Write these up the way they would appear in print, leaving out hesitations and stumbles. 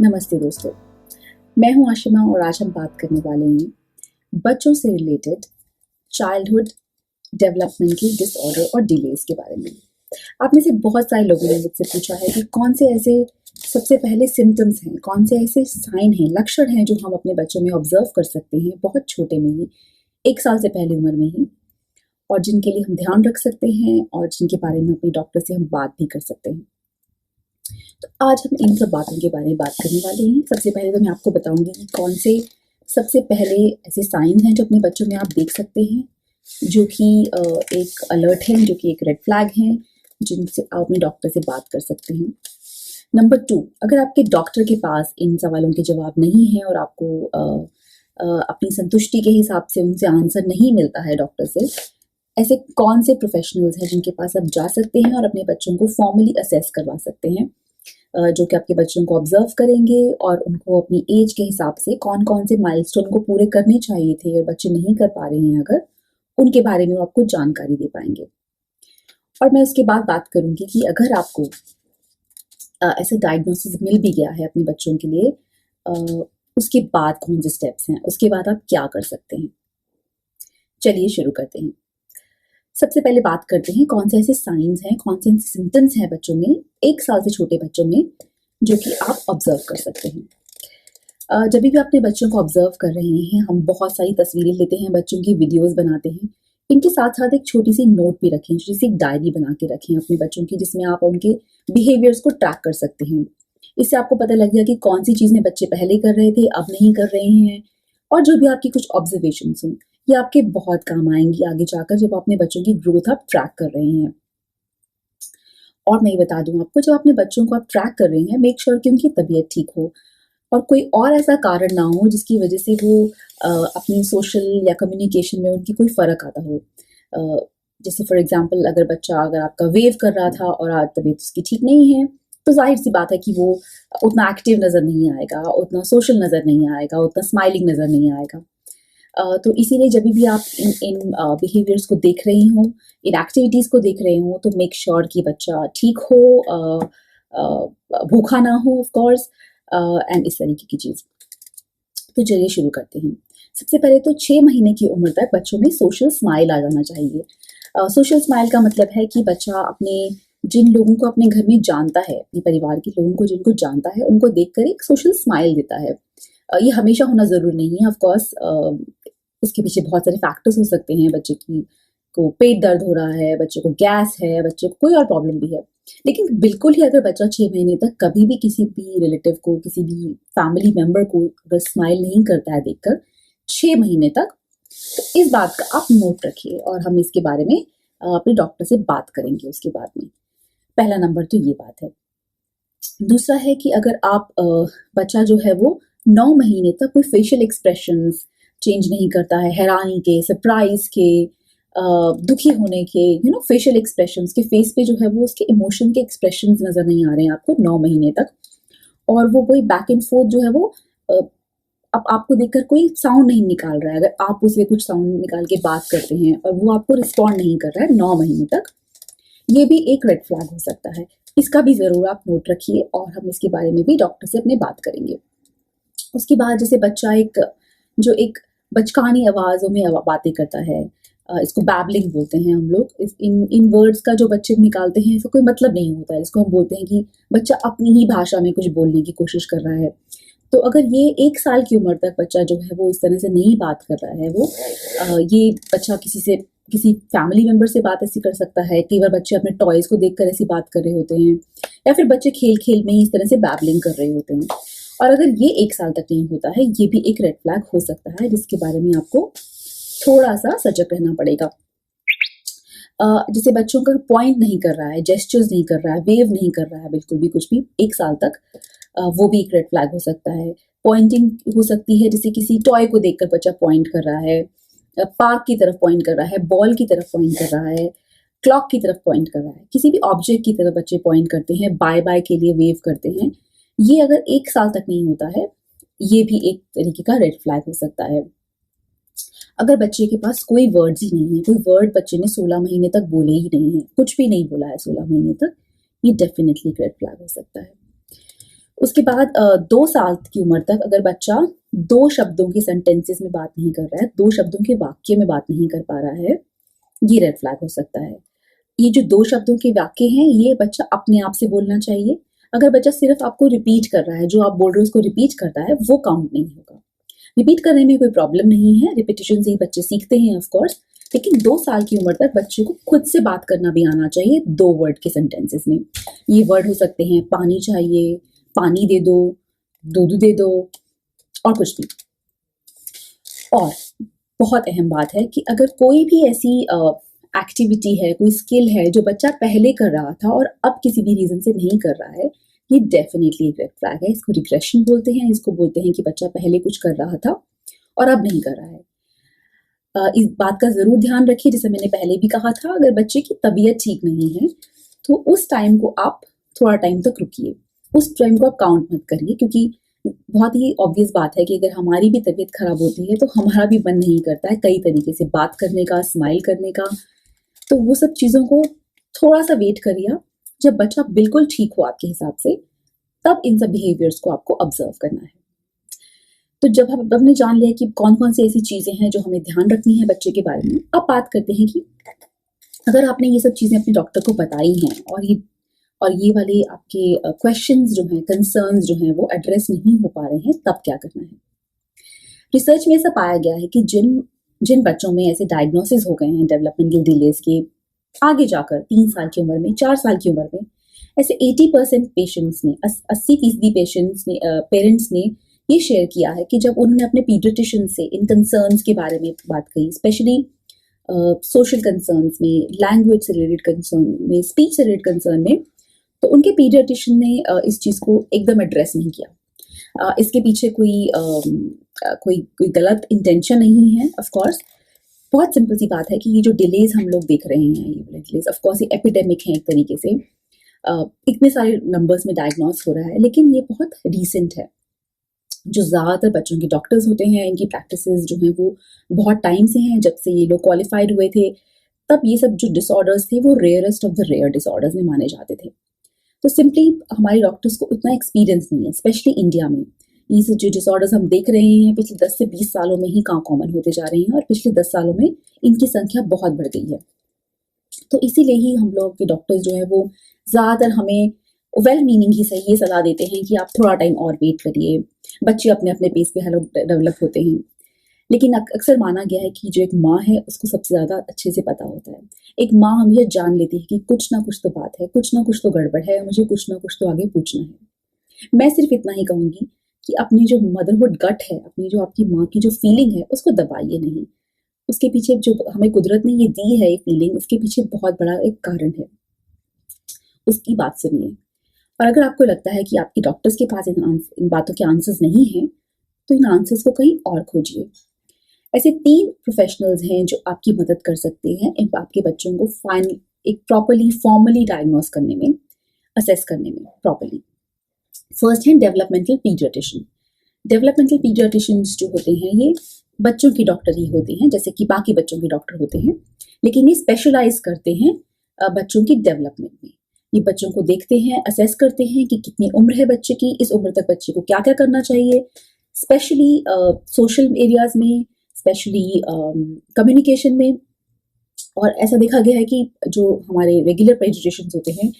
नमस्ते दोस्तों, मैं हूं आशिमा और आज हम बात करने वाले हैं बच्चों से रिलेटेड चाइल्डहुड डेवलपमेंटल डिसऑर्डर और डिलेज के बारे में। आप में से बहुत सारे लोगों ने मुझसे पूछा है कि कौन से ऐसे सबसे पहले सिम्टम्स हैं, कौन से ऐसे साइन हैं, लक्षण हैं जो हम अपने बच्चों में ऑब्जर्व कर सकते हैं बहुत छोटे में ही, 1 साल से पहले उम्र में ही, और जिनके लिए हम ध्यान रख सकते हैं और जिनके बारे में अपने डॉक्टर से हम बात भी कर सकते हैं। तो आज हम इन सब बातों के बारे में बात करने वाले हैं। सबसे पहले तो मैं आपको बताऊंगी कि कौन से सबसे पहले ऐसे साइंस हैं जो अपने बच्चों में आप देख सकते हैं, जो कि एक अलर्ट है, जो कि एक रेड फ्लैग हैं, जिनसे आप अपने डॉक्टर से बात कर सकते हैं। नंबर 2, अगर आपके डॉक्टर के पास इन सवालों के जवाब नहीं है और आपको अपनी संतुष्टि के हिसाब से उनसे आंसर नहीं मिलता है डॉक्टर से, ऐसे कौन से प्रोफेशनल्स हैं जिनके पास आप जा सकते हैं और अपने बच्चों को फॉर्मली असेस करवा सकते हैं, जो कि आपके बच्चों को ऑब्जर्व करेंगे और उनको अपनी एज के हिसाब से कौन कौन से माइलस्टोन को पूरे करने चाहिए थे और बच्चे नहीं कर पा रहे हैं अगर, उनके बारे में वो आपको जानकारी दे पाएंगे। और मैं उसके बाद बात करूंगी कि अगर आपको ऐसा डायग्नोसिस मिल भी गया है अपने बच्चों के लिए, उसके बाद कौन से स्टेप्स हैं, उसके बाद आप क्या कर सकते हैं। चलिए शुरू करते हैं। सबसे पहले बात करते हैं कौन से ऐसे साइंस हैं, कौन से ऐसे सिम्टम्स हैं बच्चों में, 1 साल से छोटे बच्चों में, जो कि आप ऑब्जर्व कर सकते हैं। जब भी अपने बच्चों को ऑब्जर्व कर रहे हैं, हम बहुत सारी तस्वीरें लेते हैं, बच्चों की वीडियोस बनाते हैं। इनके साथ साथ एक छोटी सी नोट भी रखें, छोटी सी एक डायरी बना के रखें अपने बच्चों की, जिसमें आप उनके बिहेवियर्स को ट्रैक कर सकते हैं। इससे आपको पता लग गया कि कौन सी चीज़ें बच्चे पहले कर रहे थे, अब नहीं कर रहे हैं, और जो भी आपकी कुछ ऑब्जर्वेशंस हों, ये आपके बहुत काम आएंगी आगे जाकर जब अपने बच्चों की ग्रोथ आप ट्रैक कर रहे हैं। और मैं ये बता दूं आपको, जब अपने बच्चों को आप ट्रैक कर रहे हैं, मेक श्योर कि उनकी तबीयत ठीक हो और कोई और ऐसा कारण ना हो जिसकी वजह से वो अपनी सोशल या कम्युनिकेशन में उनकी कोई फ़र्क आता हो। जैसे फॉर एग्जांपल, अगर आपका वेव कर रहा था और आज तबीयत उसकी ठीक नहीं है, तो जाहिर सी बात है कि वो उतना एक्टिव नज़र नहीं आएगा, उतना सोशल नज़र नहीं आएगा, उतना स्माइलिंग नज़र नहीं आएगा। तो इसीलिए जब भी आप इन बिहेवियर्स को देख रहे हो, इन एक्टिविटीज़ को देख रहे हो, तो मेक श्योर कि बच्चा ठीक हो, भूखा ना हो ऑफ कोर्स, एंड इस तरीके की चीज़। तो चलिए शुरू करते हैं। सबसे पहले तो 6 महीने की उम्र तक बच्चों में सोशल स्माइल आ जाना चाहिए। सोशल स्माइल का मतलब है कि बच्चा जिन लोगों को अपने घर में जानता है, अपने परिवार के लोगों को जिनको जानता है, उनको देखकर एक सोशल स्माइल देता है। ये हमेशा होना ज़रूरी नहीं है ऑफ कोर्स। इसके पीछे बहुत सारे फैक्टर्स हो सकते हैं। बच्चे को पेट दर्द हो रहा है, बच्चे को गैस है, बच्चे को कोई और प्रॉब्लम भी है, लेकिन बिल्कुल ही अगर बच्चा 6 महीने तक कभी भी किसी भी रिलेटिव को, किसी भी फैमिली मेम्बर को अगर स्माइल नहीं करता है देखकर 6 महीने तक, तो इस बात का आप नोट रखिए और हम इसके बारे में अपने डॉक्टर से बात करेंगे उसके बाद में। पहला नंबर तो ये बात है। दूसरा है कि अगर आप बच्चा जो है वो 9 महीने तक कोई फेशियल एक्सप्रेशंस चेंज नहीं करता है, हैरानी के, सरप्राइज के, दुखी होने के, फेशियल एक्सप्रेशंस के फेस पे जो है वो उसके इमोशन के एक्सप्रेशंस नज़र नहीं आ रहे हैं आपको 9 महीने तक, और वो कोई बैक एंड फोर्थ जो है वो अब आपको देखकर कोई साउंड नहीं निकाल रहा है, अगर आप उससे कुछ साउंड निकाल के बात करते हैं और वो आपको रिस्पॉन्ड नहीं कर रहा है 9 महीने तक, ये भी एक रेड फ्लैग हो सकता है। इसका भी ज़रूर आप नोट रखिए और हम इसके बारे में भी डॉक्टर से अपने बात करेंगे। उसके बाद जैसे बच्चा एक बचकानी आवाज़ों में बातें करता है, इसको बैबलिंग बोलते हैं हम लोग। इन वर्ड्स का जो बच्चे निकालते हैं, इसका कोई मतलब नहीं होता है। इसको हम बोलते हैं कि बच्चा अपनी ही भाषा में कुछ बोलने की कोशिश कर रहा है। तो अगर ये 1 साल की उम्र तक बच्चा जो है वो इस तरह से नहीं बात कर रहा है, ये बच्चा किसी फैमिली मेम्बर से बात ऐसी कर सकता है। कई बार बच्चे अपने टॉयज़ को देखकर ऐसी बात कर रहे होते हैं, या फिर बच्चे खेल खेल में ही इस तरह से बैबलिंग कर रहे होते हैं। और अगर ये 1 साल तक नहीं होता है, ये भी एक रेड फ्लैग हो सकता है, जिसके बारे में आपको थोड़ा सा सजग रहना पड़ेगा। जैसे बच्चों का पॉइंट नहीं कर रहा है, जेस्चर्स नहीं कर रहा है, वेव नहीं कर रहा है, बिल्कुल भी कुछ भी 1 साल तक, वो भी एक रेड फ्लैग हो सकता है। पॉइंटिंग हो सकती है, जैसे किसी टॉय को देखकर बच्चा पॉइंट कर रहा है, पार्क की तरफ पॉइंट कर रहा है, बॉल की तरफ पॉइंट कर रहा है, क्लॉक की तरफ पॉइंट कर रहा है, किसी भी ऑब्जेक्ट की तरफ बच्चे पॉइंट करते हैं, बाय बाय के लिए वेव करते हैं। ये अगर 1 साल तक नहीं होता है, ये भी एक तरीके का रेड फ्लैग हो सकता है। अगर बच्चे के पास कोई वर्ड्स ही नहीं है, कोई वर्ड बच्चे ने 16 महीने तक बोले ही नहीं है, कुछ भी नहीं बोला है 16 महीने तक, ये डेफिनेटली रेड फ्लैग हो सकता है। उसके बाद 2 साल की उम्र तक अगर बच्चा 2 शब्दों के सेंटेंसेस में बात नहीं कर रहा है, 2 शब्दों के वाक्य में बात नहीं कर पा रहा है, ये रेड फ्लैग हो सकता है। ये जो 2 शब्दों के वाक्य हैं, ये बच्चा अपने आप से बोलना चाहिए। अगर बच्चा सिर्फ आपको रिपीट कर रहा है, जो आप बोल रहे हो उसको रिपीट करता है, वो काउंट नहीं होगा। रिपीट करने में कोई प्रॉब्लम नहीं है, रिपीटिशन से ही बच्चे सीखते हैं ऑफ कोर्स, लेकिन 2 साल की उम्र तक बच्चे को खुद से बात करना भी आना चाहिए 2 वर्ड के सेंटेंसेस में। ये वर्ड हो सकते हैं पानी चाहिए, पानी दे दो, दूध दे दो, और कुछ भी। और बहुत अहम बात है कि अगर कोई भी ऐसी एक्टिविटी है, कोई स्किल है जो बच्चा पहले कर रहा था और अब किसी भी रीज़न से नहीं कर रहा है, ये डेफिनेटली एक रेड फ्लैग है। इसको रिग्रेशन बोलते हैं, इसको बोलते हैं कि बच्चा पहले कुछ कर रहा था और अब नहीं कर रहा है। इस बात का ज़रूर ध्यान रखिए, जैसे मैंने पहले भी कहा था, अगर बच्चे की तबीयत ठीक नहीं है तो उस टाइम को आप थोड़ा टाइम तक रुकिए, उस टाइम को आप काउंट मत करिए, क्योंकि बहुत ही ऑब्वियस बात है कि अगर हमारी भी तबीयत खराब होती है तो हमारा भी मन नहीं करता है कई तरीके से बात करने का, स्माइल करने का। तो वो सब चीज़ों को थोड़ा सा वेट करिए। जब बच्चा बिल्कुल ठीक हो आपके हिसाब से, तब इन सब बिहेवियर्स को आपको ऑब्जर्व करना है। तो जब हम हमने जान लिया कि कौन कौन सी ऐसी चीज़ें हैं जो हमें ध्यान रखनी है बच्चे के बारे में, अब बात करते हैं कि अगर आपने ये सब चीज़ें अपने डॉक्टर को बताई हैं और ये वाले आपके क्वेश्चंस जो हैं, कंसर्न्स जो हैं, वो एड्रेस नहीं हो पा रहे हैं, तब क्या करना है। रिसर्च में ऐसा पाया गया है कि जिन बच्चों में ऐसे डायग्नोसिस हो गए हैं डेवलपमेंटल डिलेज के, आगे जाकर 3 साल की उम्र में, 4 साल की उम्र में, ऐसे 80% पेशेंट्स ने, 80% पेरेंट्स ने ये शेयर किया है कि जब उन्होंने अपने पीडियाट्रिशियन से इन कंसर्न्स के बारे में बात कही, स्पेशली सोशल कंसर्न्स में, लैंग्वेज से रिलेटेड कंसर्न में, स्पीच से रिलेटेड कंसर्न में, तो उनके पीडियाट्रिशियन ने इस चीज़ को एकदम एड्रेस नहीं किया। इसके पीछे कोई गलत इंटेंशन नहीं है, ऑफ कोर्स। बहुत सिंपल सी बात है कि ये जो डिलेज हम लोग देख रहे हैं, ये डिलेज ऑफ कोर्स ये एपिडेमिक है एक तरीके से, इतने सारे नंबर्स में डायग्नोस हो रहा है, लेकिन ये बहुत रीसेंट है। जो ज़्यादातर बच्चों के डॉक्टर्स होते हैं, इनकी प्रैक्टिसेस जो हैं वो बहुत टाइम से हैं, जब से ये लोग क्वालिफाइड हुए थे, तब ये सब जो डिसऑर्डर्स थे वो rarest of the rare disorders में माने जाते थे। तो सिंपली हमारे डॉक्टर्स को उतना एक्सपीरियंस नहीं है, स्पेशली इंडिया में। ये जो डिसऑर्डर्स हम देख रहे हैं पिछले 10 से 20 सालों में ही कॉमन होते जा रहे हैं, और पिछले 10 सालों में इनकी संख्या बहुत बढ़ गई है। तो इसीलिए ही हम लोग के डॉक्टर्स जो है वो ज़्यादातर हमें वेल मीनिंग ही सही ये सलाह देते हैं कि आप थोड़ा टाइम और वेट करिए, बच्चे अपने अपने पेस पे डेवलप होते हैं। लेकिन अक्सर माना गया है कि जो एक माँ है उसको सबसे ज़्यादा अच्छे से पता होता है। एक माँ हमेशा जान लेती है कि कुछ ना कुछ तो बात है, कुछ ना कुछ तो गड़बड़ है, मुझे कुछ ना कुछ तो आगे पूछना है। मैं सिर्फ इतना ही कहूँगी कि अपनी जो मदरहुड गट है, अपनी जो आपकी माँ की जो फीलिंग है, उसको दबाइए नहीं। उसके पीछे जो हमें कुदरत ने ये दी है, ये फीलिंग, उसके पीछे बहुत बड़ा एक कारण है। उसकी बात सुनिए। और अगर आपको लगता है कि आपके डॉक्टर्स के पास इन बातों के आंसर्स नहीं हैं, तो इन आंसर्स को कहीं और खोजिए। ऐसे 3 प्रोफेशनल्स हैं जो आपकी मदद कर सकते हैं आपके बच्चों को एक प्रॉपर्ली फॉर्मली डायग्नोस करने में, असेस करने में प्रॉपर्ली। फर्स्ट है डेवलपमेंटल पीडियाट्रिशियन। डेवलपमेंटल पीडियाट्रिशियंस जो होते हैं ये बच्चों के डॉक्टर ही होते हैं, जैसे कि बाकी बच्चों के डॉक्टर होते हैं, लेकिन ये स्पेशलाइज करते हैं बच्चों की डेवलपमेंट में। ये बच्चों को देखते हैं, असेस करते हैं कि कितनी उम्र है बच्चे की, इस उम्र तक बच्चे को क्या क्या करना चाहिए, स्पेशली सोशल एरियाज में, स्पेशली कम्युनिकेशन में। और ऐसा देखा गया है कि जो हमारे रेगुलर पेडियाट्रिशियंस होते हैं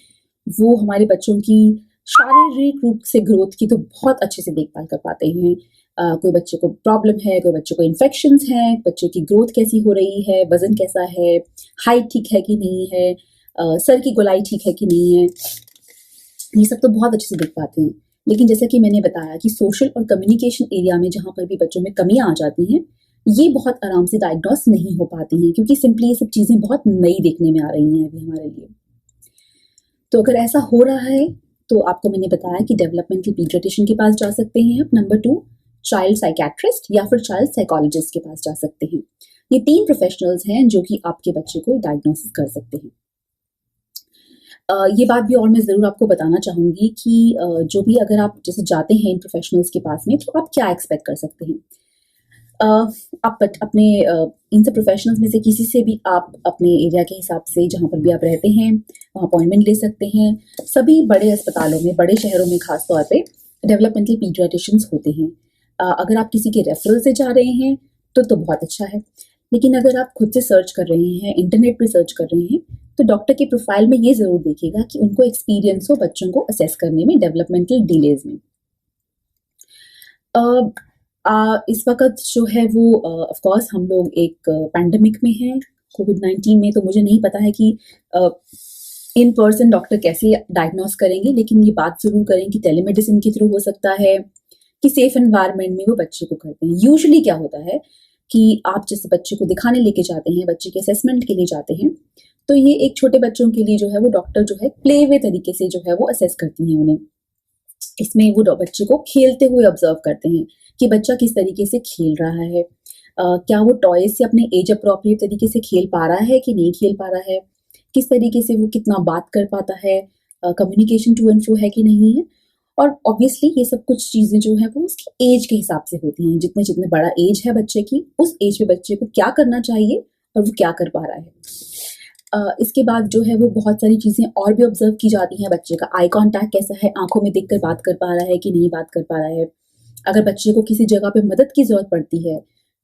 वो हमारे बच्चों की शारीरिक रूप से ग्रोथ की तो बहुत अच्छे से देखभाल कर पाते हैं। कोई बच्चे को प्रॉब्लम है, कोई बच्चे को इन्फेक्शंस हैं, बच्चे की ग्रोथ कैसी हो रही है, वजन कैसा है, हाइट ठीक है कि नहीं है, सर की गोलाई ठीक है कि नहीं है, ये सब तो बहुत अच्छे से देख पाते हैं। लेकिन जैसा कि मैंने बताया कि सोशल और कम्युनिकेशन एरिया में जहाँ पर भी बच्चों में कमियाँ आ जाती हैं, ये बहुत आराम से डायग्नोस नहीं हो पाती हैं, क्योंकि सिंपली ये सब चीज़ें बहुत नई देखने में आ रही हैं अभी हमारे लिए। तो अगर ऐसा हो रहा है तो आपको मैंने बताया कि डेवलपमेंटल पीडियाट्रिशियन के पास जा सकते हैं आप। नंबर 2 चाइल्ड साइकेट्रिस्ट या फिर चाइल्ड साइकोलॉजिस्ट के पास जा सकते हैं। ये 3 प्रोफेशनल्स हैं जो कि आपके बच्चे को डायग्नोसिस कर सकते हैं। ये बात भी और मैं ज़रूर आपको बताना चाहूँगी कि जो भी अगर आप जैसे जाते हैं इन प्रोफेशनल्स के पास में, तो आप क्या एक्सपेक्ट कर सकते हैं। आप अपने इन सब प्रोफेशनल्स में से किसी से भी आप अपने एरिया के हिसाब से, जहाँ पर भी आप रहते हैं, वहाँ अपॉइंटमेंट ले सकते हैं। सभी बड़े अस्पतालों में, बड़े शहरों में खास तौर पे डेवलपमेंटल पीडियाट्रिशियंस होते हैं। अगर आप किसी के रेफरल से जा रहे हैं तो बहुत अच्छा है, लेकिन अगर आप खुद से सर्च कर रहे हैं, इंटरनेट पे सर्च कर रहे हैं, तो डॉक्टर के प्रोफाइल में ये ज़रूर देखिएगा कि उनको एक्सपीरियंस हो बच्चों को असेस करने में डेवलपमेंटल डिलेज में। इस वक्त जो है वो ऑफ कोर्स हम लोग एक पैंडेमिक में हैं, कोविड-19 में, तो मुझे नहीं पता है कि इन पर्सन डॉक्टर कैसे डायग्नोस करेंगे, लेकिन ये बात ज़रूर करें कि टेलीमेडिसिन के थ्रू हो सकता है कि सेफ एनवायरनमेंट में वो बच्चे को करते हैं। यूजुअली क्या होता है कि आप जैसे बच्चे को दिखाने लेके जाते हैं, बच्चे के असेसमेंट के लिए जाते हैं, तो ये एक छोटे बच्चों के लिए जो है वो डॉक्टर जो है प्ले वे तरीके से जो है वो असेस करती हैं उन्हें। इसमें वो बच्चे को खेलते हुए ऑब्जर्व करते हैं कि बच्चा किस तरीके से खेल रहा है, क्या वो टॉय से अपने एज अप्रोप्रिएट तरीके से खेल पा रहा है कि नहीं खेल पा रहा है, किस तरीके से वो कितना बात कर पाता है, कम्युनिकेशन टू एंड फ्रो है कि नहीं है। और ऑब्वियसली ये सब कुछ चीज़ें जो है वो उसकी एज के हिसाब से होती हैं। जितने जितने बड़ा एज है बच्चे की, उस एज में बच्चे को क्या करना चाहिए और वो क्या कर पा रहा है। इसके बाद जो है वो बहुत सारी चीज़ें और भी ऑब्जर्व की जाती हैं। बच्चे का आई कॉन्टैक्ट कैसा है, आंखों में देखकर बात कर पा रहा है कि नहीं बात कर पा रहा है। अगर बच्चे को किसी जगह पे मदद की ज़रूरत पड़ती है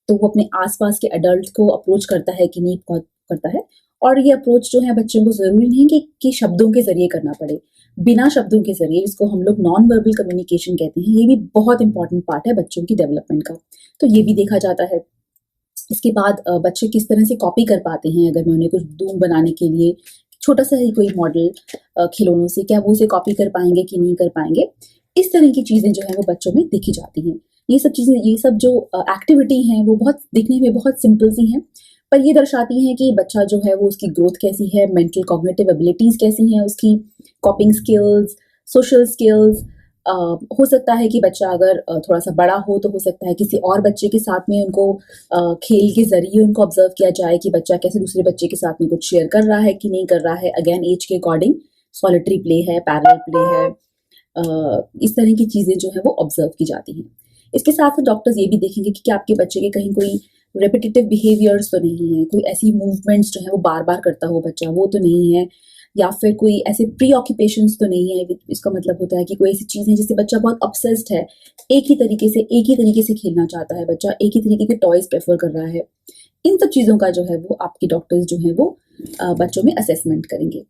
तो वो अपने आसपास के एडल्ट को अप्रोच करता है कि नहीं करता है। और ये अप्रोच जो है बच्चों को ज़रूरी नहीं कि शब्दों के ज़रिए करना पड़े, बिना शब्दों के ज़रिए, जिसको हम लोग नॉन वर्बल कम्युनिकेशन कहते हैं, ये भी बहुत इंपॉर्टेंट पार्ट है बच्चों की डेवलपमेंट का, तो ये भी देखा जाता है। इसके बाद बच्चे किस तरह से कॉपी कर पाते हैं। अगर मैं उन्हें कुछ दूँ बनाने के लिए छोटा सा ही कोई मॉडल खिलौनों से, क्या वो उसे कॉपी कर पाएंगे कि नहीं कर पाएंगे, इस तरह की चीज़ें जो है वो बच्चों में देखी जाती हैं। ये सब चीज़ें, ये सब जो एक्टिविटी हैं वो बहुत दिखने में बहुत सिंपल सी हैं, पर ये दर्शाती हैं कि बच्चा जो है वो उसकी ग्रोथ कैसी है, मेंटल कॉग्निटिव एबिलिटीज़ कैसी हैं उसकी, कॉपिंग स्किल्स, सोशल स्किल्स। हो सकता है कि बच्चा अगर थोड़ा सा बड़ा हो तो हो सकता है किसी और बच्चे के साथ में उनको खेल के ज़रिए उनको ऑब्जर्व किया जाए कि बच्चा कैसे दूसरे बच्चे के साथ में कुछ शेयर कर रहा है कि नहीं कर रहा है। अगेन एज के अकॉर्डिंग सॉलिटरी प्ले है, पैरेलल प्ले है, इस तरह की चीज़ें जो है वो ऑब्जर्व की जाती हैं। इसके साथ साथ डॉक्टर्स ये भी देखेंगे कि क्या आपके बच्चे के कहीं कोई रेपिटेटिव बिहेवियर्स तो नहीं है, कोई ऐसी मूवमेंट्स जो है वो बार बार करता हो बच्चा, वो तो नहीं है, या फिर कोई ऐसे प्री ऑक्यूपेशंस तो नहीं है। इसका मतलब होता है कि कोई ऐसी चीज़ है जिससे बच्चा बहुत ऑब्सेस्ड है, एक ही तरीके से खेलना चाहता है बच्चा, एक ही तरीके के टॉयज प्रेफर कर रहा है। इन सब चीज़ों का जो है वो आपके डॉक्टर्स जो है वो बच्चों में असेसमेंट करेंगे।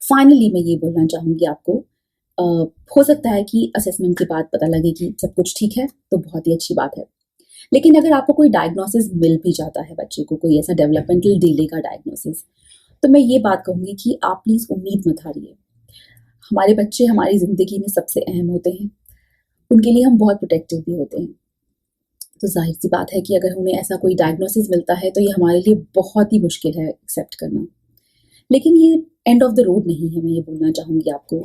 फाइनली मैं ये बोलना चाहूँगी आपको, हो सकता है कि असेसमेंट के बाद पता लगे कि सब कुछ ठीक है, तो बहुत ही अच्छी बात है। लेकिन अगर आपको कोई डायग्नोसिस मिल भी जाता है बच्चे को, कोई ऐसा डेवलपमेंटल डिले का डायग्नोसिस, तो मैं ये बात कहूँगी कि आप प्लीज़ उम्मीद मत हारिए। हमारे बच्चे हमारी ज़िंदगी में सबसे अहम होते हैं, उनके लिए हम बहुत प्रोटेक्टिव भी होते हैं। तो ज़ाहिर सी बात है कि अगर उन्हें ऐसा कोई डायग्नोसिस मिलता है तो ये हमारे लिए बहुत ही मुश्किल है एक्सेप्ट करना। लेकिन ये एंड ऑफ द रोड नहीं है, मैं ये बोलना चाहूँगी आपको।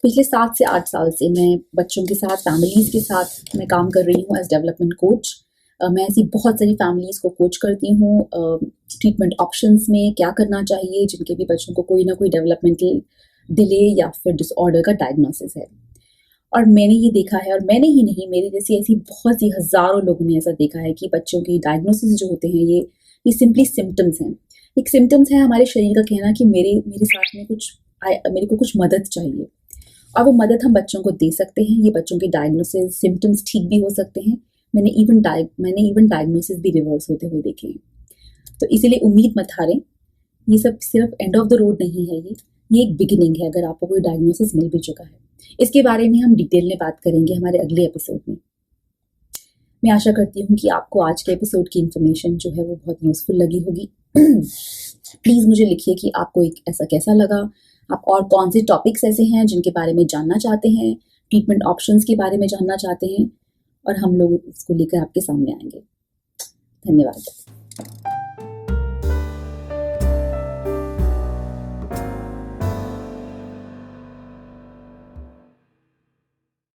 पिछले 7 से 8 साल से मैं बच्चों के साथ, फैमिलीज़ के साथ मैं काम कर रही हूँ एज़ डेवलपमेंट कोच। मैं ऐसी बहुत सारी फैमिलीज़ को कोच करती हूँ ट्रीटमेंट ऑप्शंस में क्या करना चाहिए जिनके भी बच्चों को कोई ना कोई डेवलपमेंटल डिले या फिर डिसऑर्डर का डायग्नोसिस है। और मैंने ये देखा है, और मैंने ही नहीं, मेरे जैसी ऐसी बहुत सी हज़ारों लोगों ने ऐसा देखा है कि बच्चों के डायग्नोसिस जो होते हैं ये सिंपली सिम्पटम्स हैं। एक सिम्पटम्स है हमारे शरीर का कहना कि मेरे साथ में मेरे को कुछ मदद चाहिए, और वो मदद हम बच्चों को दे सकते हैं। ये बच्चों के डायग्नोसिस सिम्पटम्स ठीक भी हो सकते हैं। मैंने इवन डायग्नोसिस भी रिवर्स होते हुए देखे हैं। तो इसीलिए उम्मीद मत हारें, ये सब सिर्फ एंड ऑफ द रोड नहीं है, ये एक बिगिनिंग है अगर आपको कोई डायग्नोसिस मिल भी चुका है। इसके बारे में हम डिटेल में बात करेंगे हमारे अगले एपिसोड में। मैं आशा करती हूँ कि आपको आज के एपिसोड की इन्फॉर्मेशन जो है वो बहुत यूज़फुल लगी होगी। प्लीज़ मुझे लिखिए कि आपको एक ऐसा कैसा लगा, आप और कौन से टॉपिक्स ऐसे हैं जिनके बारे में जानना चाहते हैं, ट्रीटमेंट ऑप्शंस के बारे में जानना चाहते हैं, और हम लोग इसको लेकर आपके सामने आएंगे। धन्यवाद।